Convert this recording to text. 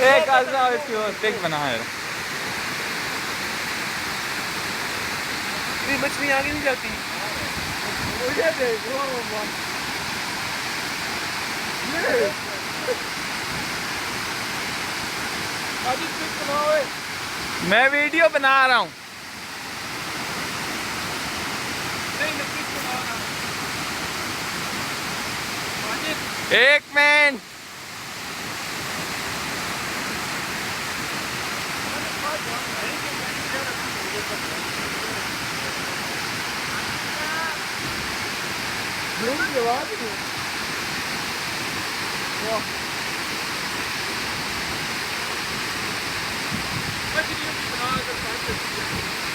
एक आजा इसकी और पिक बना है। ये मछली आगे नहीं जाती। मुझे देखो मैं वीडियो बना रहा हूँ। एक मिनट। मछलियों की बना कर